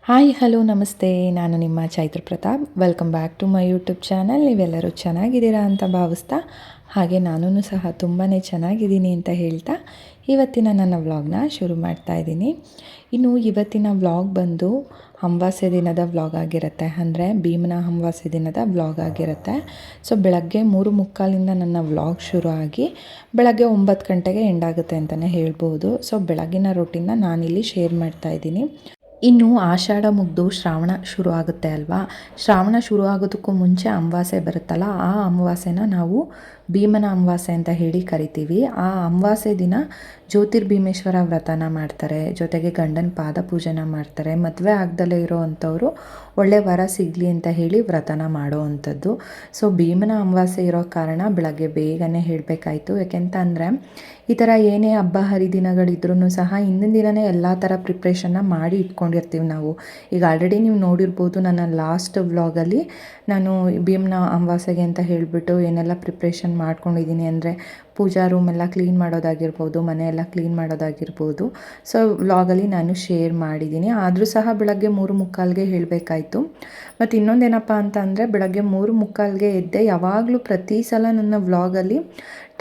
Hi hello ನಮಸ್ತೆ, ನಾನು ನಿಮ್ಮ Chaitra Pratap. Welcome back to my YouTube channel. ನೀವೆಲ್ಲರೂ ಚೆನ್ನಾಗಿದ್ದೀರಾ ಅಂತ ಭಾವಿಸ್ತಾ, ಹಾಗೆ ನಾನೂ ಸಹ ತುಂಬಾ ಚೆನ್ನಾಗಿದ್ದೀನಿ ಅಂತ ಹೇಳ್ತಾ ಇವತ್ತಿನ ನನ್ನ ವ್ಲಾಗ್ನ ಶುರು ಮಾಡ್ತಾ ಇದ್ದೀನಿ. ಇನ್ನು ಇವತ್ತಿನ ವ್ಲಾಗ್ ಬಂದು ಅಮಾವಾಸ್ಯೆ ದಿನದ ವ್ಲಾಗ್ ಆಗಿರುತ್ತೆ, ಅಂದರೆ ಭೀಮನ ಅಮಾವಾಸ್ಯೆ ದಿನದ ವ್ಲಾಗ್ ಆಗಿರುತ್ತೆ. ಸೊ ಬೆಳಗ್ಗೆ 3:45 ನನ್ನ ವ್ಲಾಗ್ ಶುರು ಆಗಿ ಬೆಳಗ್ಗೆ 9 ಗಂಟೆಗೆ ಎಂಡ್ ಆಗುತ್ತೆ ಅಂತಲೇ ಹೇಳ್ಬೋದು. ಸೊ ಬೆಳಗಿನ ರೊಟೀನ್ನ ನಾನಿಲ್ಲಿ ಶೇರ್ ಮಾಡ್ತಾ ಇದ್ದೀನಿ. ಇನ್ನು ಆಷಾಢ ಮುಗಿದು ಶ್ರಾವಣ ಶುರು ಆಗುತ್ತೆ ಅಲ್ವಾ. ಶ್ರಾವಣ ಶುರು ಆಗೋದಕ್ಕೂ ಮುಂಚೆ ಅಮಾವಾಸ್ಯೆ ಬರುತ್ತಲ್ಲ, ಆ ಅಮಾವಾಸ್ಯೆನ ನಾವು ಭೀಮನ ಅಮಾವಾಸ್ಯೆ ಅಂತ ಹೇಳಿ ಕರಿತೀವಿ. ಆ ಅಮಾವಾಸ್ಯೆ ದಿನ ಜ್ಯೋತಿರ್ಭೀಮೇಶ್ವರ ವ್ರತನ ಮಾಡ್ತಾರೆ, ಜೊತೆಗೆ ಗಂಡನ ಪಾದ ಪೂಜೆನ ಮಾಡ್ತಾರೆ. ಮದುವೆ ಆಗದಲ್ಲೇ ಇರೋ ಅಂಥವ್ರು ಒಳ್ಳೆ ವರ ಸಿಗಲಿ ಅಂತ ಹೇಳಿ ವ್ರತನ ಮಾಡೋ ಅಂಥದ್ದು. ಸೊ ಭೀಮನ ಅಮಾವಾಸ್ಯೆ ಇರೋ ಕಾರಣ ಬೆಳಗ್ಗೆ ಬೇಗನೆ ಹೇಳಬೇಕಾಯ್ತು. ಯಾಕೆಂತ ಅಂದರೆ ಈ ಥರ ಏನೇ ಹಬ್ಬ ಹರಿದಿನಗಳಿದ್ರೂ ಸಹ ಹಿಂದಿನ ದಿನವೇ ಎಲ್ಲ ಥರ ಪ್ರಿಪ್ರೇಷನ್ನ ಮಾಡಿ ಇಟ್ಕೊಂಡಿರ್ತೀವಿ ನಾವು. ಈಗ ಆಲ್ರೆಡಿ ನೀವು ನೋಡಿರ್ಬೋದು, ನನ್ನ ಲಾಸ್ಟ್ ವ್ಲಾಗಲ್ಲಿ ನಾನು ಭೀಮನ ಅಮಾವಾಸ್ಯೆಗೆ ಅಂತ ಹೇಳಿಬಿಟ್ಟು ಏನೆಲ್ಲ ಪ್ರಿಪ್ರೇಷನ್ ಮಾಡ್ಕೊಂಡಿದ್ದೀನಿ ಅಂದರೆ ಪೂಜಾ ರೂಮ್ ಎಲ್ಲ ಕ್ಲೀನ್ ಮಾಡೋದಾಗಿರ್ಬೋದು, ಮನೆಯೆಲ್ಲ ಕ್ಲೀನ್ ಮಾಡೋದಾಗಿರ್ಬೋದು. ಸೊ ವ್ಲಾಗಲ್ಲಿ ನಾನು ಶೇರ್ ಮಾಡಿದ್ದೀನಿ. ಆದರೂ ಸಹ ಬೆಳಗ್ಗೆ 3:45ಗೆ ಹೇಳಬೇಕಾಯ್ತು. ಮತ್ತು ಇನ್ನೊಂದೇನಪ್ಪ ಅಂತ ಅಂದರೆ ಬೆಳಗ್ಗೆ 3:45ಗೆ ಎದ್ದೆ ಯಾವಾಗಲೂ ಪ್ರತಿ ಸಲ ನನ್ನ ವ್ಲಾಗಲ್ಲಿ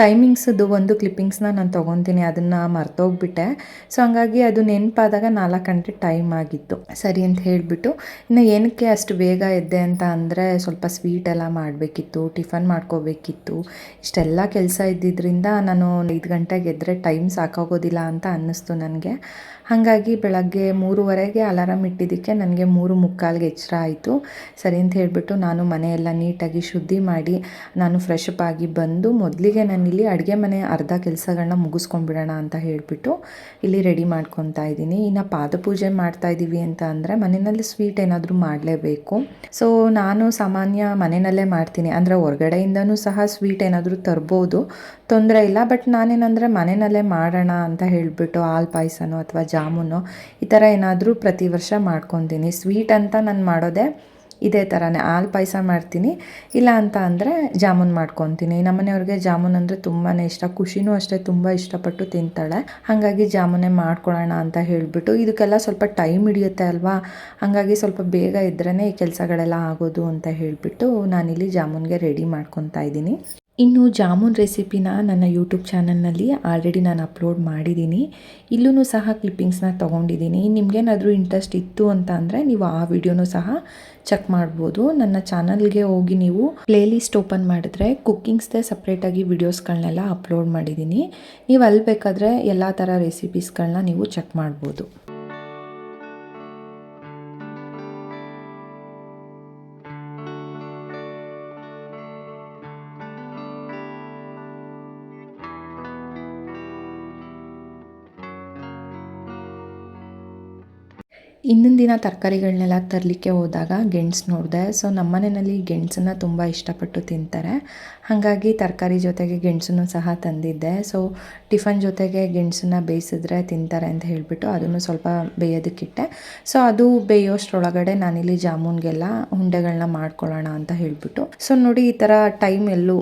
ಟೈಮಿಂಗ್ಸದು ಒಂದು ಕ್ಲಿಪ್ಪಿಂಗ್ಸ್ನ ನಾನು ತೊಗೊತೀನಿ, ಅದನ್ನು ಮರ್ತೋಗ್ಬಿಟ್ಟೆ. ಸೊ ಹಂಗಾಗಿ ಅದು ನೆನಪಾದಾಗ 4 ಗಂಟೆ ಟೈಮ್ ಆಗಿತ್ತು. ಸರಿ ಅಂತ ಹೇಳಿಬಿಟ್ಟು ಇನ್ನು ಏನಕ್ಕೆ ಅಷ್ಟು ಬೇಗ ಎದ್ದೆ ಅಂತ ಅಂದರೆ ಸ್ವಲ್ಪ ಸ್ವೀಟ್ ಎಲ್ಲ ಮಾಡಬೇಕಿತ್ತು, ಟಿಫನ್ ಮಾಡ್ಕೋಬೇಕಿತ್ತು. ಇಷ್ಟೆಲ್ಲ ಕೆಲಸ ಇದ್ದಿದ್ದರಿಂದ ನಾನು 5 ಗಂಟೆಗೆ ಎದ್ದರೆ ಟೈಮ್ ಸಾಕಾಗೋದಿಲ್ಲ ಅಂತ ಅನ್ನಿಸ್ತು ನನಗೆ. ಹಾಗಾಗಿ ಬೆಳಗ್ಗೆ 3:15ಗೆ ಅಲಾರಾಮ್ ಇಟ್ಟಿದ್ದಕ್ಕೆ ನನಗೆ 3:45ಗೆ ಎಚ್ಚರ ಆಯಿತು. ಸರಿ ಅಂತ ಹೇಳಿಬಿಟ್ಟು ನಾನು ಮನೆಯೆಲ್ಲ ನೀಟಾಗಿ ಶುದ್ಧಿ ಮಾಡಿ ನಾನು ಫ್ರೆಶ್ ಅಪ್ ಆಗಿ ಬಂದು ಮೊದಲಿಗೆ ನಾನಿಲ್ಲಿ ಅಡುಗೆ ಮನೆ ಅರ್ಧ ಕೆಲಸಗಳನ್ನ ಮುಗಿಸ್ಕೊಂಡ್ಬಿಡೋಣ ಅಂತ ಹೇಳಿಬಿಟ್ಟು ಇಲ್ಲಿ ರೆಡಿ ಮಾಡ್ಕೊತಾ ಇದ್ದೀನಿ. ಇನ್ನು ಪಾದಪೂಜೆ ಮಾಡ್ತಾಯಿದ್ದೀವಿ ಅಂತ ಅಂದರೆ ಮನೆಯಲ್ಲಿ ಸ್ವೀಟ್ ಏನಾದರೂ ಮಾಡಲೇಬೇಕು. ಸೊ ನಾನು ಸಾಮಾನ್ಯ ಮನೆಯಲ್ಲೇ ಮಾಡ್ತೀನಿ, ಅಂದರೆ ಹೊರಗಡೆಯಿಂದನೂ ಸಹ ಸ್ವೀಟ್ ಏನಾದರೂ ತರ್ಬೋದು, ತೊಂದರೆ ಇಲ್ಲ. ಬಟ್ ನಾನೇನಂದರೆ ಮನೆಯಲ್ಲೇ ಮಾಡೋಣ ಅಂತ ಹೇಳಿಬಿಟ್ಟು ಹಾಲು ಪಾಯಸನೋ ಅಥವಾ ಜಾಮೂನೋ ಈ ಥರ ಏನಾದರೂ ಪ್ರತಿ ವರ್ಷ ಮಾಡ್ಕೊತೀನಿ. ಸ್ವೀಟ್ ಅಂತ ನಾನು ಮಾಡೋದೇ ಇದೇ ಥರನೇ, ಹಾಲು ಪಾಯಸ ಮಾಡ್ತೀನಿ, ಇಲ್ಲ ಅಂತ ಅಂದರೆ ಜಾಮೂನ್ ಮಾಡ್ಕೊತೀನಿ. ನಮ್ಮನೆಯವ್ರಿಗೆ ಜಾಮೂನ್ ಅಂದರೆ ತುಂಬಾ ಇಷ್ಟ, ಖುಷಿನೂ ಅಷ್ಟೇ ತುಂಬ ಇಷ್ಟಪಟ್ಟು ತಿಂತಾಳೆ. ಹಾಗಾಗಿ ಜಾಮೂನೇ ಮಾಡ್ಕೊಳ್ಳೋಣ ಅಂತ ಹೇಳಿಬಿಟ್ಟು, ಇದಕ್ಕೆಲ್ಲ ಸ್ವಲ್ಪ ಟೈಮ್ ಹಿಡಿಯುತ್ತೆ ಅಲ್ವಾ, ಹಾಗಾಗಿ ಸ್ವಲ್ಪ ಬೇಗ ಇದ್ರೇ ಈ ಕೆಲಸಗಳೆಲ್ಲ ಆಗೋದು ಅಂತ ಹೇಳಿಬಿಟ್ಟು ನಾನಿಲ್ಲಿ ಜಾಮೂನ್ಗೆ ರೆಡಿ ಮಾಡ್ಕೊತಾ ಇದ್ದೀನಿ. ಇನ್ನು ಜಾಮೂನ್ ರೆಸಿಪಿನ ನನ್ನ ಯೂಟ್ಯೂಬ್ ಚಾನಲ್ನಲ್ಲಿ ಆಲ್ರೆಡಿ ನಾನು ಅಪ್ಲೋಡ್ ಮಾಡಿದ್ದೀನಿ. ಇಲ್ಲೂ ಸಹ ಕ್ಲಿಪ್ಪಿಂಗ್ಸ್ನ ತೊಗೊಂಡಿದ್ದೀನಿ. ನಿಮಗೇನಾದರೂ ಇಂಟ್ರೆಸ್ಟ್ ಇತ್ತು ಅಂತ ಅಂದರೆ ನೀವು ಆ ವಿಡಿಯೋನೂ ಸಹ ಚೆಕ್ ಮಾಡ್ಬೋದು. ನನ್ನ ಚಾನಲ್ಗೆ ಹೋಗಿ ನೀವು ಪ್ಲೇಲಿಸ್ಟ್ ಓಪನ್ ಮಾಡಿದ್ರೆ ಕುಕ್ಕಿಂಗ್ಸ್ದೇ ಸಪ್ರೇಟಾಗಿ ವಿಡಿಯೋಸ್ಗಳನ್ನೆಲ್ಲ ಅಪ್ಲೋಡ್ ಮಾಡಿದ್ದೀನಿ. ನೀವು ಅಲ್ಲಿ ಬೇಕಾದರೆ ಎಲ್ಲ ಥರ ರೆಸಿಪೀಸ್ಗಳನ್ನ ನೀವು ಚೆಕ್ ಮಾಡ್ಬೋದು. ಇನ್ನೊಂದು ದಿನ ತರಕಾರಿಗಳನ್ನೆಲ್ಲ ತರಲಿಕ್ಕೆ ಹೋದಾಗ ಗೆಣಸು ನೋಡಿದೆ. ಸೊ ನಮ್ಮ ಮನೆಯಲ್ಲಿ ಗೆಣಸನ್ನು ತುಂಬ ಇಷ್ಟಪಟ್ಟು ತಿಂತಾರೆ, ಹಾಗಾಗಿ ತರಕಾರಿ ಜೊತೆಗೆ ಗೆಣಸನ್ನು ಸಹ ತಂದಿದ್ದೆ. ಸೊ ಟಿಫನ್ ಜೊತೆಗೆ ಗೆಣಸನ್ನು ಬೇಯಿಸಿದ್ರೆ ತಿಂತಾರೆ ಅಂತ ಹೇಳಿಬಿಟ್ಟು ಅದನ್ನು ಸ್ವಲ್ಪ ಬೇಯೋದಕ್ಕಿಟ್ಟೆ. ಸೊ ಅದು ಬೇಯೋಷ್ಟರೊಳಗಡೆ ನಾನಿಲ್ಲಿ ಜಾಮೂನ್ಗೆಲ್ಲ ಉಂಡೆಗಳನ್ನ ಮಾಡ್ಕೊಳ್ಳೋಣ ಅಂತ ಹೇಳಿಬಿಟ್ಟು, ಸೊ ನೋಡಿ ಈ ಥರ ಟೈಮ್ ಎಲ್ಲೂ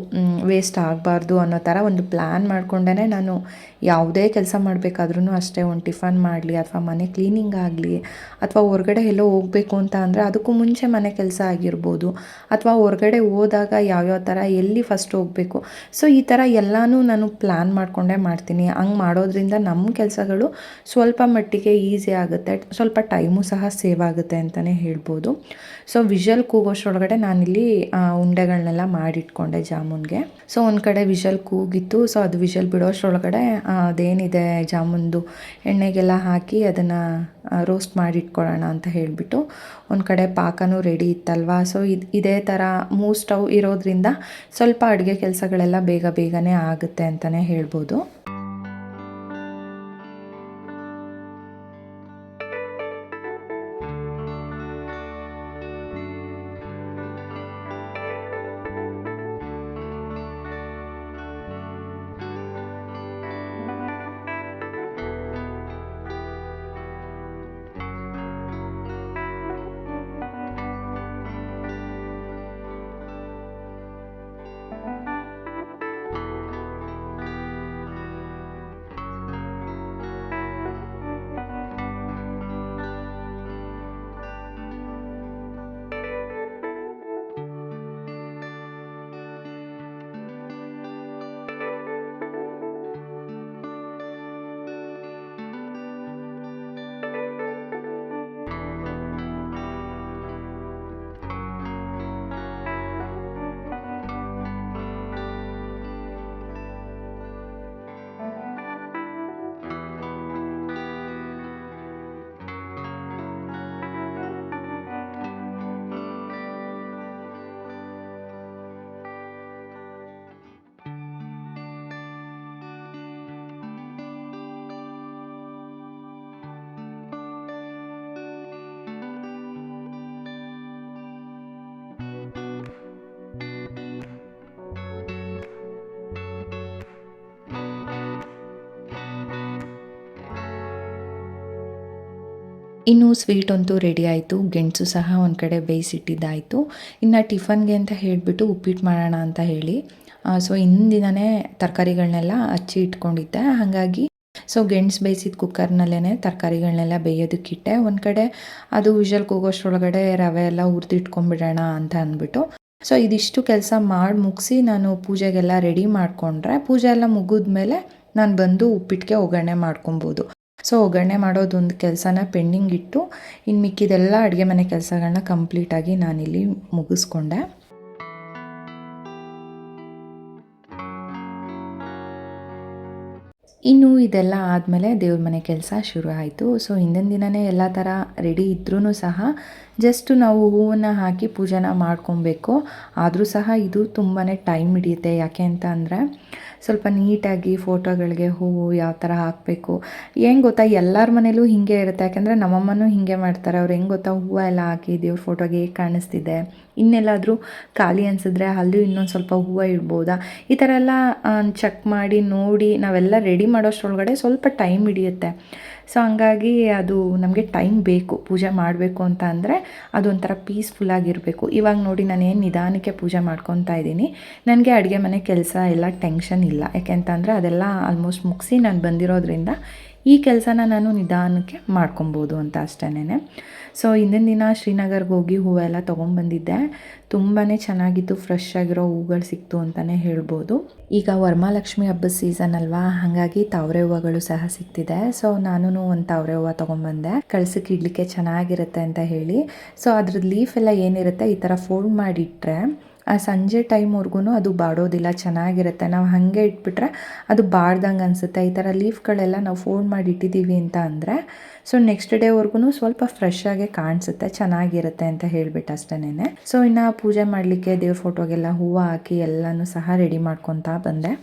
ವೇಸ್ಟ್ ಆಗಬಾರ್ದು ಅನ್ನೋ ಥರ ಒಂದು ಪ್ಲ್ಯಾನ್ ಮಾಡಿಕೊಂಡೇ ನಾನು ಯಾವುದೇ ಕೆಲಸ ಮಾಡಬೇಕಾದ್ರೂ ಅಷ್ಟೇ, ಒಂದು ಟಿಫನ್ ಮಾಡಲಿ ಅಥವಾ ಮನೆ ಕ್ಲೀನಿಂಗ್ ಆಗಲಿ ಅಥವಾ ಹೊರಗಡೆ ಎಲ್ಲೋ ಹೋಗಬೇಕು ಅಂತ ಅಂದರೆ ಅದಕ್ಕೂ ಮುಂಚೆ ಮನೆ ಕೆಲಸ ಆಗಿರ್ಬೋದು, ಅಥವಾ ಹೊರಗಡೆ ಹೋದಾಗ ಯಾವ್ಯಾವ ಥರ ಎಲ್ಲಿ ಫಸ್ಟ್ ಹೋಗಬೇಕು. ಸೊ ಈ ಥರ ಎಲ್ಲನೂ ನಾನು ಪ್ಲ್ಯಾನ್ ಮಾಡಿಕೊಂಡೇ ಮಾಡ್ತೀನಿ. ಹಂಗೆ ಮಾಡೋದ್ರಿಂದ ನಮ್ಮ ಕೆಲಸಗಳು ಸ್ವಲ್ಪ ಮಟ್ಟಿಗೆ ಈಸಿ ಆಗುತ್ತೆ, ಸ್ವಲ್ಪ ಟೈಮು ಸಹ ಸೇವ್ ಆಗುತ್ತೆ ಅಂತಲೇ ಹೇಳ್ಬೋದು. ಸೊ ವಿಷಲ್ ಕೂಗೋಷ್ಟರೊಳಗಡೆ ನಾನಿಲ್ಲಿ ಉಂಡೆಗಳನ್ನೆಲ್ಲ ಮಾಡಿಟ್ಕೊಂಡೆ ಜಾಮೂನ್ಗೆ. ಸೊ ಒಂದು ಕಡೆ ವಿಷಲ್ ಕೂಗಿತ್ತು. ಸೊ ಅದು ವಿಷಲ್ ಬಿಡೋಷ್ಟರೊಳಗಡೆ ಅದೇನಿದೆ ಜಾಮೂನ್ದು ಎಣ್ಣೆಗೆಲ್ಲ ಹಾಕಿ ಅದನ್ನು ರೋಸ್ಟ್ ಮಾಡಿಟ್ಕೊಳ್ಳೋಣ ಅಂತ ಹೇಳಿಬಿಟ್ಟು ಒಂದು ಕಡೆ ಪಾಕನೂ ರೆಡಿ ಇತ್ತಲ್ವ. ಸೊ ಇದೇ ಥರ ಸ್ಟವ್ ಇರೋದ್ರಿಂದ ಸ್ವಲ್ಪ ಅಡುಗೆ ಕೆಲಸಗಳೆಲ್ಲ ಬೇಗನೆ ಆಗುತ್ತೆ ಅಂತಲೇ ಹೇಳ್ಬೋದು. ಇನ್ನು ಸ್ವೀಟ್ ಅಂತೂ ರೆಡಿ ಆಯಿತು. ಗೆಣಸು ಸಹ ಒಂದು ಕಡೆ ಬೇಯಿಸಿಟ್ಟಿದ್ದಾಯಿತು. ಇನ್ನು ಟಿಫನ್ಗೆ ಅಂತ ಹೇಳಿಬಿಟ್ಟು ಉಪ್ಪಿಟ್ಟು ಮಾಡೋಣ ಅಂತ ಹೇಳಿ ಸೊ ಹಿಂದಿನನೇ ತರಕಾರಿಗಳನ್ನೆಲ್ಲ ಹಚ್ಚಿ ಇಟ್ಕೊಂಡಿದ್ದೆ. ಹಾಗಾಗಿ ಸೊ ಗೆಣಸು ಬೇಯಿಸಿದ ಕುಕ್ಕರ್ನಲ್ಲೇ ತರಕಾರಿಗಳನ್ನೆಲ್ಲ ಬೇಯೋದಕ್ಕಿಟ್ಟೆ. ಒಂದು ಕಡೆ ಅದು ವಿಷಲ್ ಕೂಗೋಷ್ಟರೊಳಗಡೆ ರವೆ ಎಲ್ಲ ಹುರಿದಿಟ್ಕೊಂಡ್ಬಿಡೋಣ ಅಂತ ಅಂದ್ಬಿಟ್ಟು ಸೊ ಇದಿಷ್ಟು ಕೆಲಸ ಮಾಡಿ ಮುಗಿಸಿ ನಾನು ಪೂಜೆಗೆಲ್ಲ ರೆಡಿ ಮಾಡಿಕೊಂಡ್ರೆ, ಪೂಜೆ ಎಲ್ಲ ಮುಗಿದ್ಮೇಲೆ ನಾನು ಬಂದು ಉಪ್ಪಿಟ್ಟಿಗೆ ಒಗ್ಗರಣೆ ಮಾಡ್ಕೊಬೋದು. ಸೊ ಒಗ್ಗರಣೆ ಮಾಡೋದೊಂದು ಕೆಲಸನ ಪೆಂಡಿಂಗ್ ಇಟ್ಟು ಇನ್ನು ಮಿಕ್ಕಿದೆಲ್ಲ ಅಡುಗೆ ಮನೆ ಕೆಲಸಗಳನ್ನ ಕಂಪ್ಲೀಟಾಗಿ ನಾನಿಲ್ಲಿ ಮುಗಿಸ್ಕೊಂಡೆ. ಇನ್ನು ಇದೆಲ್ಲ ಆದಮೇಲೆ ದೇವ್ರ ಮನೆ ಕೆಲಸ ಶುರು ಆಯಿತು. ಸೊ ಹಿಂದಿನ ದಿನವೇ ಎಲ್ಲ ಥರ ರೆಡಿ ಇದ್ರೂ ಸಹ ಜಸ್ಟ್ ನಾವು ಹೂವನ್ನು ಹಾಕಿ ಪೂಜೆನ ಮಾಡ್ಕೊಬೇಕು. ಆದರೂ ಸಹ ಇದು ತುಂಬಾ ಟೈಮ್ ಹಿಡಿಯುತ್ತೆ. ಯಾಕೆ ಅಂತ ಅಂದರೆ ಸ್ವಲ್ಪ ನೀಟಾಗಿ ಫೋಟೋಗಳಿಗೆ ಹೂವು ಯಾವ ಥರ ಹಾಕಬೇಕು. ಏನು ಗೊತ್ತಾ, ಎಲ್ಲರ ಮನೇಲೂ ಹೀಗೆ ಇರುತ್ತೆ. ಯಾಕೆಂದರೆ ನಮ್ಮಮ್ಮನೂ ಹೀಗೆ ಮಾಡ್ತಾರೆ. ಅವ್ರು ಹೆಂಗೆ ಗೊತ್ತಾ, ಹೂವು ಎಲ್ಲ ಹಾಕಿ ದೇವ್ರ ಫೋಟೋಗೆ ಹೇಗೆ ಕಾಣಿಸ್ತಿದೆ, ಇನ್ನೆಲ್ಲಾದರೂ ಖಾಲಿ ಅನಿಸಿದ್ರೆ ಅಲ್ಲೂ ಇನ್ನೊಂದು ಸ್ವಲ್ಪ ಹೂವು ಇಡ್ಬೋದಾ, ಈ ಥರ ಎಲ್ಲ ಚೆಕ್ ಮಾಡಿ ನೋಡಿ ನಾವೆಲ್ಲ ರೆಡಿ ಮಾಡೋಷ್ಟರೊಳಗಡೆ ಸ್ವಲ್ಪ ಟೈಮ್ ಹಿಡಿಯುತ್ತೆ. ಸೊ ಹಂಗಾಗಿ ಅದು ನಮಗೆ ಟೈಮ್ ಬೇಕು. ಪೂಜೆ ಮಾಡಬೇಕು ಅಂತ ಅಂದರೆ ಅದೊಂಥರ ಪೀಸ್ಫುಲ್ಲಾಗಿರಬೇಕು. ಇವಾಗ ನೋಡಿ ನಾನೇನು ನಿಧಾನಕ್ಕೆ ಪೂಜೆ ಮಾಡ್ಕೊತಾ ಇದ್ದೀನಿ. ನನಗೆ ಅಡುಗೆ ಮನೆ ಕೆಲಸ ಎಲ್ಲ ಟೆನ್ಷನ್ ಇಲ್ಲ. ಯಾಕೆಂತಂದರೆ ಅದೆಲ್ಲ ಆಲ್ಮೋಸ್ಟ್ ಮುಗಿಸಿ ನಾನು ಬಂದಿರೋದ್ರಿಂದ ಈ ಕೆಲಸನ ನಾನು ನಿಧಾನಕ್ಕೆ ಮಾಡ್ಕೊಬೋದು ಅಂತ ಅಷ್ಟೇನೆ. ಸೊ ಹಿಂದಿನ ದಿನ ಶ್ರೀನಗರ್ಗೆ ಹೋಗಿ ಹೂವೆಲ್ಲ ತೊಗೊಂಬಂದಿದ್ದೆ. ತುಂಬಾ ಚೆನ್ನಾಗಿತ್ತು. ಫ್ರೆಶ್ ಆಗಿರೋ ಹೂಗಳು ಸಿಕ್ತು ಅಂತಲೇ ಹೇಳ್ಬೋದು. ಈಗ ವರಮಹಾಲಕ್ಷ್ಮಿ ಹಬ್ಬದ ಸೀಸನ್ ಅಲ್ವಾ, ಹಾಗಾಗಿ ತಾವರೆ ಹೂವುಗಳು ಸಹ ಸಿಗ್ತಿದೆ. ಸೊ ನಾನು ಒಂದು ತಾವರೆ ಹೂವು ತೊಗೊಂಬಂದೆ. ಕಳ್ಸಕ್ಕೆ ಇಡ್ಲಿಕ್ಕೆ ಚೆನ್ನಾಗಿರುತ್ತೆ ಅಂತ ಹೇಳಿ. ಸೊ ಅದ್ರದ್ದು ಲೀಫ್ ಎಲ್ಲ ಏನಿರುತ್ತೆ ಈ ಥರ ಫೋಲ್ಡ್ ಮಾಡಿಟ್ರೆ ಆ ಸಂಜೆ ಟೈಮ್ವರೆಗೂ ಅದು ಬಾಡೋದಿಲ್ಲ, ಚೆನ್ನಾಗಿರುತ್ತೆ. ನಾವು ಹಾಗೆ ಇಟ್ಬಿಟ್ರೆ ಅದು ಬಾಡ್ದಂಗೆ ಅನಿಸುತ್ತೆ. ಈ ಥರ ಲೀಫ್ಗಳೆಲ್ಲ ನಾವು ಫೋಲ್ಡ್ ಮಾಡಿ ಇಟ್ಟಿದ್ದೀವಿ ಅಂತ ಅಂದರೆ ಸೊ ನೆಕ್ಸ್ಟ್ ಡೇವರೆಗೂ ಸ್ವಲ್ಪ ಫ್ರೆಶ್ ಆಗಿ ಕಾಣಿಸುತ್ತೆ, ಚೆನ್ನಾಗಿರುತ್ತೆ ಅಂತ ಹೇಳ್ಬಿಟ್ಟು ಅಷ್ಟೇನೆ. ಸೊ ಇನ್ನು ಪೂಜೆ ಮಾಡಲಿಕ್ಕೆ ದೇವ್ರ ಫೋಟೋಗೆಲ್ಲ ಹೂವು ಹಾಕಿ ಎಲ್ಲನೂ ಸಹ ರೆಡಿ ಮಾಡ್ಕೊತಾ ಬಂದೆ.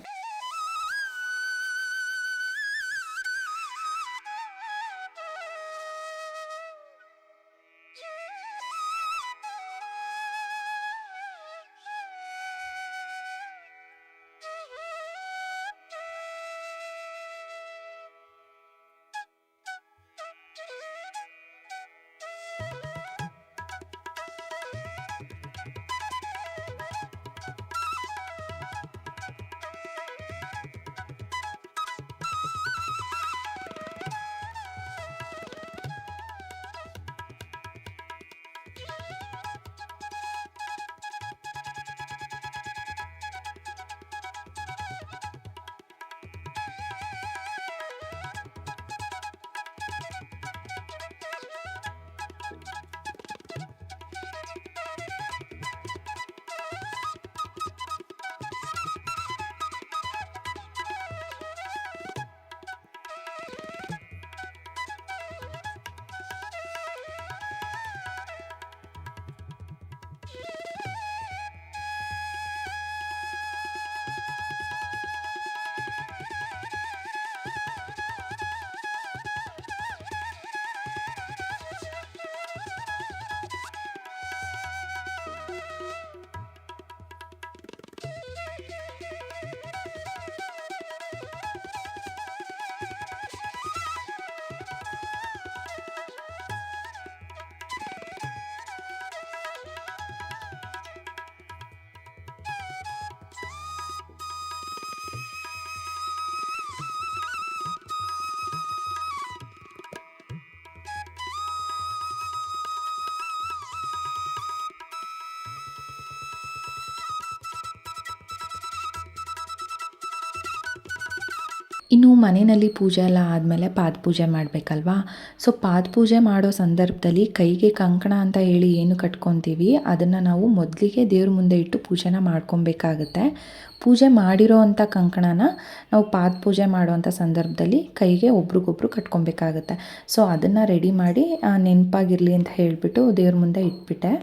ಇನ್ನು ಮನೆಯಲ್ಲಿ ಪೂಜೆ ಎಲ್ಲ ಆದಮೇಲೆ ಪಾದಪೂಜೆ ಮಾಡಬೇಕಲ್ವಾ. ಸೊ ಪಾದಪೂಜೆ ಮಾಡೋ ಸಂದರ್ಭದಲ್ಲಿ ಕೈಗೆ ಕಂಕಣ ಅಂತ ಹೇಳಿ ಏನು ಕಟ್ಕೊತೀವಿ ಅದನ್ನು ನಾವು ಮೊದಲಿಗೆ ದೇವ್ರ ಮುಂದೆ ಇಟ್ಟು ಪೂಜೆನ ಮಾಡ್ಕೊಬೇಕಾಗತ್ತೆ. ಪೂಜೆ ಮಾಡಿರೋ ಅಂಥ ಕಂಕಣನ ನಾವು ಪಾದಪೂಜೆ ಮಾಡೋವಂಥ ಸಂದರ್ಭದಲ್ಲಿ ಕೈಗೆ ಒಬ್ರಿಗೊಬ್ರು ಕಟ್ಕೊಬೇಕಾಗತ್ತೆ. ಸೊ ಅದನ್ನು ರೆಡಿ ಮಾಡಿ ನೆನಪಾಗಿರಲಿ ಅಂತ ಹೇಳಿಬಿಟ್ಟು ದೇವ್ರ ಮುಂದೆ ಇಟ್ಬಿಟ್ಟೆ.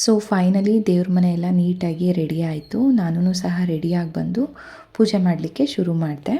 ಸೊ ಫೈನಲಿ ದೇವ್ರ ಮನೆ ಎಲ್ಲ ನೀಟಾಗಿ ರೆಡಿ ಆಯಿತು. ನಾನೂ ಸಹ ರೆಡಿಯಾಗಿ ಬಂದು ಪೂಜೆ ಮಾಡಲಿಕ್ಕೆ ಶುರು ಮಾಡಿದೆ.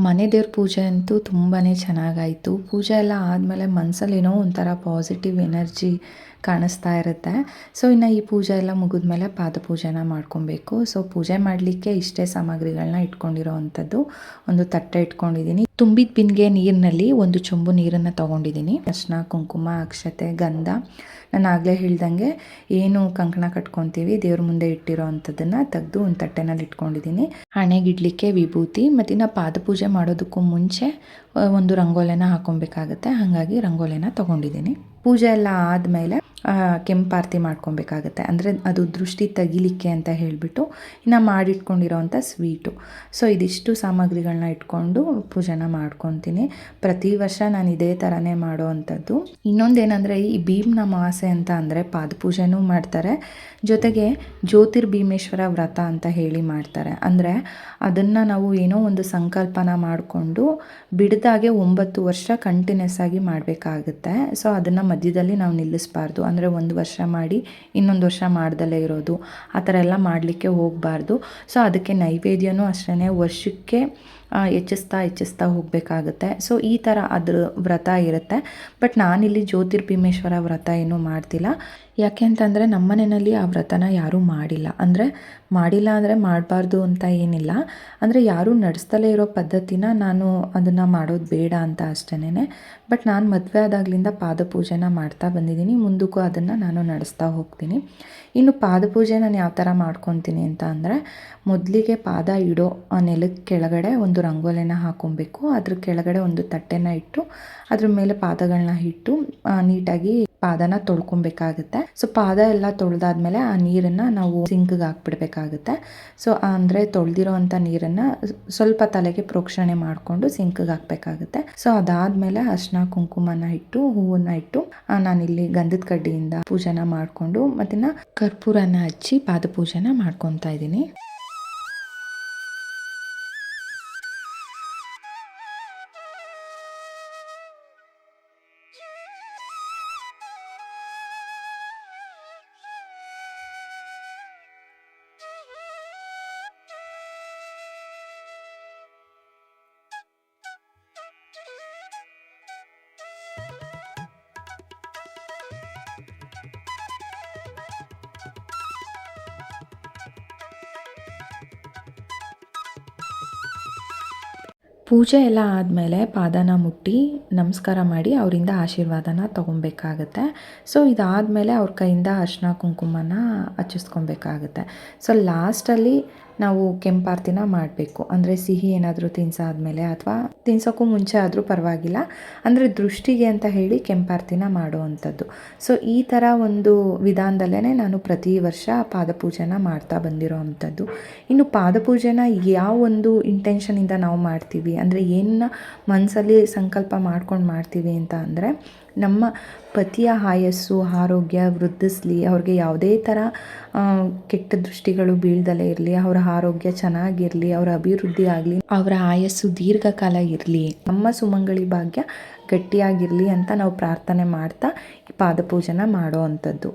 ಮನೆ ದೇವ್ರ ಪೂಜೆ ಅಂತೂ ತುಂಬಾ ಚೆನ್ನಾಗಾಯಿತು. ಪೂಜೆ ಎಲ್ಲ ಆದಮೇಲೆ ಮನಸ್ಸಲ್ಲಿ ಏನೋ ಒಂಥರ ಪಾಸಿಟಿವ್ ಎನರ್ಜಿ ಕಾಣಿಸ್ತಾ ಇರುತ್ತೆ. ಸೊ ಇನ್ನು ಈ ಪೂಜೆ ಎಲ್ಲ ಮುಗಿದ್ಮೇಲೆ ಪಾದಪೂಜೆನ ಮಾಡ್ಕೊಬೇಕು. ಸೊ ಪೂಜೆ ಮಾಡಲಿಕ್ಕೆ ಇಷ್ಟೇ ಸಾಮಗ್ರಿಗಳನ್ನ ಇಟ್ಕೊಂಡಿರೋ ಅಂಥದ್ದು. ಒಂದು ತಟ್ಟೆ ಇಟ್ಕೊಂಡಿದ್ದೀನಿ, ತುಂಬಿದ ಬಿಂದಿಗೆ ನೀರಿನಲ್ಲಿ ಒಂದು ಚೊಂಬು ನೀರನ್ನು ತೊಗೊಂಡಿದ್ದೀನಿ. ಅರಿಶಿನ, ಕುಂಕುಮ, ಅಕ್ಷತೆ, ಗಂಧ, ನಾನು ಆಗಲೇ ಹೇಳ್ದಂಗೆ ಏನು ಕಂಕಣ ಕಟ್ಕೊತೀವಿ ದೇವ್ರ ಮುಂದೆ ಇಟ್ಟಿರೋ ಅಂಥದ್ದನ್ನು ತೆಗೆದು ಒಂದು ತಟ್ಟೆನಲ್ಲಿ ಇಟ್ಕೊಂಡಿದ್ದೀನಿ. ಹಣೆಗಿಡ್ಲಿಕ್ಕೆ ವಿಭೂತಿ, ಮತ್ತು ಇನ್ನು ಪಾದಪೂಜೆ ಮಾಡೋದಕ್ಕೂ ಮುಂಚೆ ಒಂದು ರಂಗೋಲಿನ ಹಾಕ್ಕೊಬೇಕಾಗತ್ತೆ. ಹಾಗಾಗಿ ರಂಗೋಲಿನ ತೊಗೊಂಡಿದ್ದೀನಿ. ಪೂಜೆ ಎಲ್ಲ ಆದಮೇಲೆ ಕೆಂಪಾರತಿ ಮಾಡ್ಕೊಬೇಕಾಗತ್ತೆ. ಅಂದರೆ ಅದು ದೃಷ್ಟಿ ತೆಗಿಲಿಕ್ಕೆ ಅಂತ ಹೇಳಿಬಿಟ್ಟು ಇನ್ನು ಮಾಡಿಟ್ಕೊಂಡಿರೋವಂಥ ಸ್ವೀಟು. ಸೊ ಇದಿಷ್ಟು ಸಾಮಗ್ರಿಗಳನ್ನ ಇಟ್ಕೊಂಡು ಪೂಜೆನ ಮಾಡ್ಕೊತೀನಿ. ಪ್ರತಿ ವರ್ಷ ನಾನು ಇದೇ ಥರನೇ ಮಾಡೋವಂಥದ್ದು. ಇನ್ನೊಂದೇನೆಂದರೆ ಈ ಭೀಮ್ನ ಅಮಾವಾಸ್ಯೆ ಅಂತ ಅಂದರೆ ಪಾದಪೂಜೆನೂ ಮಾಡ್ತಾರೆ, ಜೊತೆಗೆ ಜ್ಯೋತಿರ್ಭೀಮೇಶ್ವರ ವ್ರತ ಅಂತ ಹೇಳಿ ಮಾಡ್ತಾರೆ. ಅಂದರೆ ಅದನ್ನು ನಾವು ಏನೋ ಒಂದು ಸಂಕಲ್ಪನ ಮಾಡಿಕೊಂಡು ಬಿಡದಾಗೆ 9 ವರ್ಷ ಕಂಟಿನ್ಯೂಸ್ ಆಗಿ ಮಾಡಬೇಕಾಗುತ್ತೆ. ಸೊ ಅದನ್ನು ಮಧ್ಯದಲ್ಲಿ ನಾವು ನಿಲ್ಲಿಸಬಾರ್ದು. ಅಂದರೆ ಒಂದು ವರ್ಷ ಮಾಡಿ ಇನ್ನೊಂದು ವರ್ಷ ಮಾಡ್ದಲೇ ಇರೋದು, ಆ ಥರ ಎಲ್ಲ ಮಾಡಲಿಕ್ಕೆ ಹೋಗಬಾರ್ದು. ಸೊ ಅದಕ್ಕೆ ನೈವೇದ್ಯನೂ ಅಷ್ಟೇ ವರ್ಷಕ್ಕೆ ಹೆಚ್ಚಿಸ್ತಾ ಹೋಗಬೇಕಾಗುತ್ತೆ. ಸೊ ಈ ಥರ ಅದ್ರ ವ್ರತ ಇರುತ್ತೆ. ಬಟ್ ನಾನಿಲ್ಲಿ ಜ್ಯೋತಿರ್ಭೀಮೇಶ್ವರ ವ್ರತ ಏನೂ ಮಾಡ್ತಿಲ್ಲ. ಯಾಕೆ ಅಂತಂದರೆ ನಮ್ಮ ಮನೆಯಲ್ಲಿ ಆ ವ್ರತನ ಯಾರೂ ಮಾಡಿಲ್ಲ. ಅಂದರೆ ಮಾಡಬಾರ್ದು ಅಂತ ಏನಿಲ್ಲ, ಅಂದರೆ ಯಾರೂ ನಡೆಸ್ತಲೇ ಇರೋ ಪದ್ಧತಿನ ನಾನು ಅದನ್ನು ಮಾಡೋದು ಬೇಡ ಅಂತ ಅಷ್ಟೇ. ಬಟ್ ನಾನು ಮದುವೆ ಆದಾಗಲಿಂದ ಪಾದಪೂಜೆನ ಮಾಡ್ತಾ ಬಂದಿದ್ದೀನಿ, ಮುಂದಕ್ಕೂ ಅದನ್ನು ನಾನು ನಡೆಸ್ತಾ ಹೋಗ್ತೀನಿ. ಇನ್ನು ಪಾದಪೂಜೆ ನಾನು ಯಾವ ಥರ ಮಾಡ್ಕೊತೀನಿ ಅಂತ ಅಂದರೆ, ಮೊದಲಿಗೆ ಪಾದ ಇಡೋ ನೆಲದ ಕೆಳಗಡೆ ಒಂದು ರಂಗೋಲಿನ ಹಾಕ್ಕೊಬೇಕು. ಅದ್ರ ಕೆಳಗಡೆ ಒಂದು ತಟ್ಟೆನ ಇಟ್ಟು ಅದ್ರ ಮೇಲೆ ಪಾದಗಳನ್ನ ಇಟ್ಟು ನೀಟಾಗಿ ಪಾದನ ತೊಳ್ಕೊಬೇಕಾಗುತ್ತೆ. ಸೊ ಪಾದ ಎಲ್ಲ ತೊಳೆದಾದ್ಮೇಲೆ ಆ ನೀರನ್ನು ನಾವು ಸಿಂಕ್ಗೆ ಹಾಕ್ಬಿಡ್ಬೇಕಾಗುತ್ತೆ. ಸೊ ಅಂದರೆ ತೊಳೆದಿರೋ ಅಂಥ ನೀರನ್ನು ಸ್ವಲ್ಪ ತಲೆಗೆ ಪ್ರೋಕ್ಷಣೆ ಮಾಡಿಕೊಂಡು ಸಿಂಕ್ಗೆ ಹಾಕಬೇಕಾಗುತ್ತೆ. ಸೊ ಅದಾದಮೇಲೆ ಅರಿಶಿನ ಕುಂಕುಮನ ಇಟ್ಟು ಹೂವನ್ನ ಇಟ್ಟು ನಾನಿಲ್ಲಿ ಗಂಧದ ಕಡ್ಡಿಯಿಂದ ಪೂಜೆನ ಮಾಡಿಕೊಂಡು ಮತ್ತಿನ್ನು ಕರ್ಪೂರನ ಹಚ್ಚಿ ಪಾದಪೂಜೆನ ಮಾಡ್ಕೊತಾ ಇದ್ದೀನಿ. ಪೂಜೆ ಎಲ್ಲ ಆದಮೇಲೆ ಪಾದನ ಮುಟ್ಟಿ ನಮಸ್ಕಾರ ಮಾಡಿ ಅವರಿಂದ ಆಶೀರ್ವಾದನ ತೊಗೊಬೇಕಾಗತ್ತೆ. ಸೊ ಇದಾದಮೇಲೆ ಅವ್ರ ಕೈಯಿಂದ ಅರಿಶಿನ ಕುಂಕುಮನ ಹಚ್ಚಿಸ್ಕೊಬೇಕಾಗತ್ತೆ. ಸೊ ಲಾಸ್ಟಲ್ಲಿ ನಾವು ಕೆಂಪಾರತಿನ ಮಾಡಬೇಕು. ಅಂದರೆ ಸಿಹಿ ಏನಾದರೂ ತಿನ್ಸಾದ್ಮೇಲೆ ಅಥವಾ ತಿನ್ಸೋಕ್ಕೂ ಮುಂಚೆ ಆದರೂ ಪರವಾಗಿಲ್ಲ, ಅಂದರೆ ದೃಷ್ಟಿಗೆ ಅಂತ ಹೇಳಿ ಕೆಂಪಾರತಿನ ಮಾಡುವಂಥದ್ದು. ಸೊ ಈ ಥರ ಒಂದು ವಿಧಾನದಲ್ಲೇ ನಾನು ಪ್ರತಿ ವರ್ಷ ಪಾದಪೂಜೆನ ಮಾಡ್ತಾ ಬಂದಿರೋ ಅಂಥದ್ದು. ಇನ್ನು ಪಾದಪೂಜೆನ ಯಾವ ಒಂದು ಇಂಟೆನ್ಷನಿಂದ ನಾವು ಮಾಡ್ತೀವಿ, ಅಂದರೆ ಏನನ್ನ ಮನಸ್ಸಲ್ಲಿ ಸಂಕಲ್ಪ ಮಾಡ್ಕೊಂಡು ಮಾಡ್ತೀವಿ ಅಂತ ಅಂದರೆ, ನಮ್ಮ ಪತಿಯ ಆಯಸ್ಸು ಆರೋಗ್ಯ ವೃದ್ಧಿಸಲಿ, ಅವ್ರಿಗೆ ಯಾವುದೇ ಥರ ಕೆಟ್ಟ ದೃಷ್ಟಿಗಳು ಬೀಳ್ದಲೇ ಇರಲಿ, ಅವರ ಆರೋಗ್ಯ ಚೆನ್ನಾಗಿರಲಿ, ಅವರ ಅಭಿವೃದ್ಧಿ ಆಗಲಿ, ಅವರ ಆಯಸ್ಸು ದೀರ್ಘಕಾಲ ಇರಲಿ, ನಮ್ಮ ಸುಮಂಗಲಿ ಭಾಗ್ಯ ಗಟ್ಟಿಯಾಗಿರಲಿ ಅಂತ ನಾವು ಪ್ರಾರ್ಥನೆ ಮಾಡ್ತಾ ಈ ಪಾದಪೂಜೆನ ಮಾಡೋ ಅಂಥದ್ದು.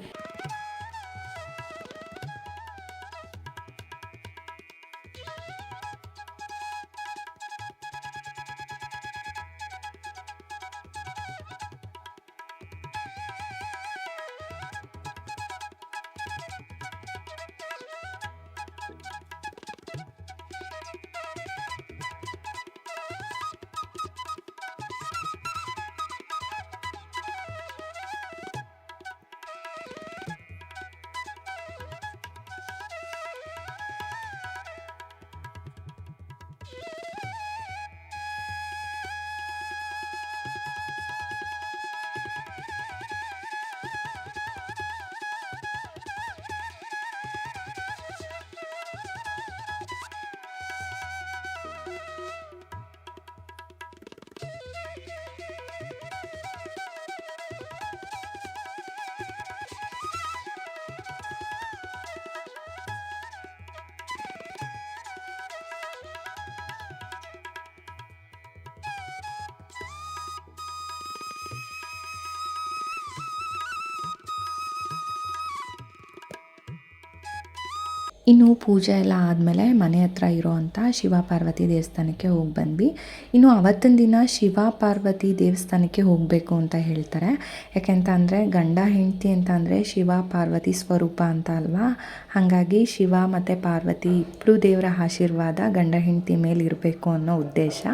ಇನ್ನು ಪೂಜೆ ಎಲ್ಲ ಆದಮೇಲೆ ಮನೆ ಹತ್ರ ಇರೋವಂಥ ಶಿವ ಪಾರ್ವತಿ ದೇವಸ್ಥಾನಕ್ಕೆ ಹೋಗಿ ಬಂದ್ವಿ. ಇನ್ನು ಅವತ್ತಿನ ದಿನ ಶಿವ ಪಾರ್ವತಿ ದೇವಸ್ಥಾನಕ್ಕೆ ಹೋಗಬೇಕು ಅಂತ ಹೇಳ್ತಾರೆ. ಯಾಕೆಂತ ಅಂದರೆ ಗಂಡ ಹೆಂಡತಿ ಅಂತ ಅಂದರೆ ಶಿವ ಪಾರ್ವತಿ ಸ್ವರೂಪ ಅಂತ ಅಲ್ವಾ. ಹಾಗಾಗಿ ಶಿವ ಮತ್ತು ಪಾರ್ವತಿ ಇಬ್ಬರು ದೇವರ ಆಶೀರ್ವಾದ ಗಂಡ ಹೆಂಡತಿ ಮೇಲೆ ಇರಬೇಕು ಅನ್ನೋ ಉದ್ದೇಶ.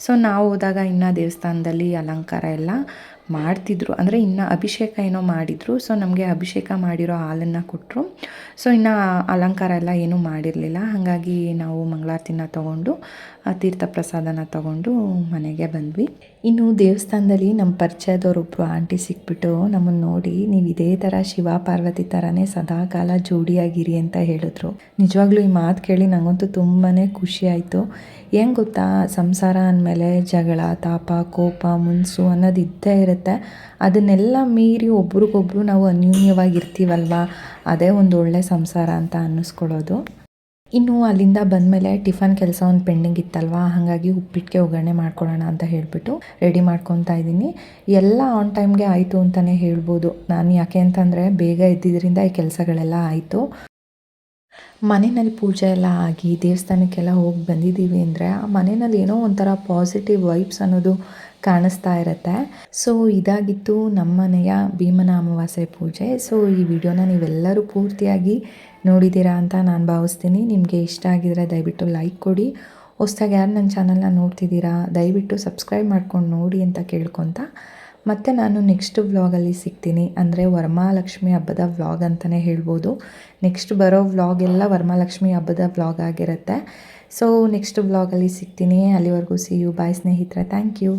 ಸೊ ನಾವು ಹೋದಾಗ ಇನ್ನು ದೇವಸ್ಥಾನದಲ್ಲಿ ಅಲಂಕಾರ ಎಲ್ಲ ಮಾಡ್ತಿದ್ರು. ಅಂದರೆ ಇನ್ನು ಅಭಿಷೇಕ ಏನೋ ಮಾಡಿದರು. ಸೊ ನಮಗೆ ಅಭಿಷೇಕ ಮಾಡಿರೋ ಹಾಲನ್ನು ಕೊಟ್ಟರು. ಸೊ ಇನ್ನು ಅಲಂಕಾರ ಎಲ್ಲ ಏನೂ ಮಾಡಿರಲಿಲ್ಲ. ಹಾಗಾಗಿ ನಾವು ಮಂಗಳಾರತಿನ ತೊಗೊಂಡು ತೀರ್ಥ ಪ್ರಸಾದನ ತೊಗೊಂಡು ಮನೆಗೆ ಬಂದ್ವಿ. ಇನ್ನು ದೇವಸ್ಥಾನದಲ್ಲಿ ನಮ್ಮ ಪರಿಚಯದವರೊಬ್ಬರು ಆಂಟಿ ಸಿಕ್ಬಿಟ್ಟು ನಮ್ಮನ್ನು ನೋಡಿ, ನೀವು ಇದೇ ಥರ ಶಿವ ಪಾರ್ವತಿ ಥರನೇ ಸದಾಕಾಲ ಜೋಡಿಯಾಗಿರಿ ಅಂತ ಹೇಳಿದ್ರು. ನಿಜವಾಗ್ಲೂ ಈ ಮಾತು ಕೇಳಿ ನನಗಂತೂ ತುಂಬಾ ಖುಷಿ ಆಯಿತು. ಏನು ಗೊತ್ತಾ, ಸಂಸಾರ ಅಂದಮೇಲೆ ಜಗಳ, ತಾಪ, ಕೋಪ, ಮುನ್ಸು ಅನ್ನೋದು ಇದ್ದೇ ಇರುತ್ತೆ. ಅದನ್ನೆಲ್ಲ ಮೀರಿ ಒಬ್ರಿಗೊಬ್ರು ನಾವು ಅನ್ಯೂನ್ಯವಾಗಿರ್ತೀವಲ್ವ, ಅದೇ ಒಂದು ಒಳ್ಳೆ ಸಂಸಾರ ಅಂತ ಅನ್ನಿಸ್ಕೊಳ್ಳೋದು. ಇನ್ನು ಅಲ್ಲಿಂದ ಬಂದಮೇಲೆ ಟಿಫನ್ ಕೆಲಸ ಒಂದು ಪೆಂಡಿಂಗ್ ಇತ್ತಲ್ವ, ಹಾಗಾಗಿ ಉಪ್ಪಿಟ್ಟಿಗೆ ಒಗ್ಗರಣೆ ಮಾಡ್ಕೊಳ್ಳೋಣ ಅಂತ ಹೇಳಿಬಿಟ್ಟು ರೆಡಿ ಮಾಡ್ಕೊತಾ ಇದ್ದೀನಿ. ಎಲ್ಲ ಆನ್ ಟೈಮ್ಗೆ ಆಯಿತು ಅಂತಲೇ ಹೇಳ್ಬೋದು. ನಾನು ಯಾಕೆ ಅಂತಂದರೆ ಬೇಗ ಎದ್ದಿದ್ದರಿಂದ ಈ ಕೆಲಸಗಳೆಲ್ಲ ಆಯಿತು. ಮನೆಯಲ್ಲಿ ಪೂಜೆ ಎಲ್ಲ ಆಗಿ ದೇವಸ್ಥಾನಕ್ಕೆಲ್ಲ ಹೋಗಿ ಬಂದಿದ್ದೀವಿ ಅಂದರೆ ಆ ಮನೆಯಲ್ಲಿ ಏನೋ ಒಂಥರ ಪಾಸಿಟಿವ್ ವೈಬ್ಸ್ ಅನ್ನೋದು ಕಾಣಿಸ್ತಾ ಇರುತ್ತೆ. ಸೊ ಇದಾಗಿತ್ತು ನಮ್ಮ ಮನೆಯ ಭೀಮನ ಅಮಾವಾಸ್ಯೆ ಪೂಜೆ. ಸೊ ಈ ವಿಡಿಯೋನ ನೀವೆಲ್ಲರೂ ಪೂರ್ತಿಯಾಗಿ ನೋಡಿದ್ದೀರಾ ಅಂತ ನಾನು ಭಾವಿಸ್ತೀನಿ. ನಿಮಗೆ ಇಷ್ಟ ಆಗಿದರೆ ದಯವಿಟ್ಟು ಲೈಕ್ ಕೊಡಿ. ಹೊಸ್ದಾಗಿ ಯಾರು ನನ್ನ ಚಾನಲ್ನ ನೋಡ್ತಿದ್ದೀರಾ ದಯವಿಟ್ಟು ಸಬ್ಸ್ಕ್ರೈಬ್ ಮಾಡ್ಕೊಂಡು ನೋಡಿ ಅಂತ ಕೇಳ್ಕೊತಾ, ಮತ್ತು ನಾನು ನೆಕ್ಸ್ಟ್ ವ್ಲಾಗಲ್ಲಿ ಸಿಗ್ತೀನಿ. ಅಂದರೆ ವರಮಹಾಲಕ್ಷ್ಮಿ ಹಬ್ಬದ ವ್ಲಾಗ್ ಅಂತಲೇ ಹೇಳ್ಬೋದು. ನೆಕ್ಸ್ಟ್ ಬರೋ ವ್ಲಾಗ್ ಎಲ್ಲ ವರಮಹಾಲಕ್ಷ್ಮಿ ಹಬ್ಬದ ವ್ಲಾಗ್ ಆಗಿರುತ್ತೆ. ಸೊ ನೆಕ್ಸ್ಟ್ ವ್ಲಾಗಲ್ಲಿ ಸಿಗ್ತೀನಿ. ಅಲ್ಲಿವರೆಗೂ ಸಿ ಯು. ಬಾಯ್ ಸ್ನೇಹಿತರೆ. Thank you.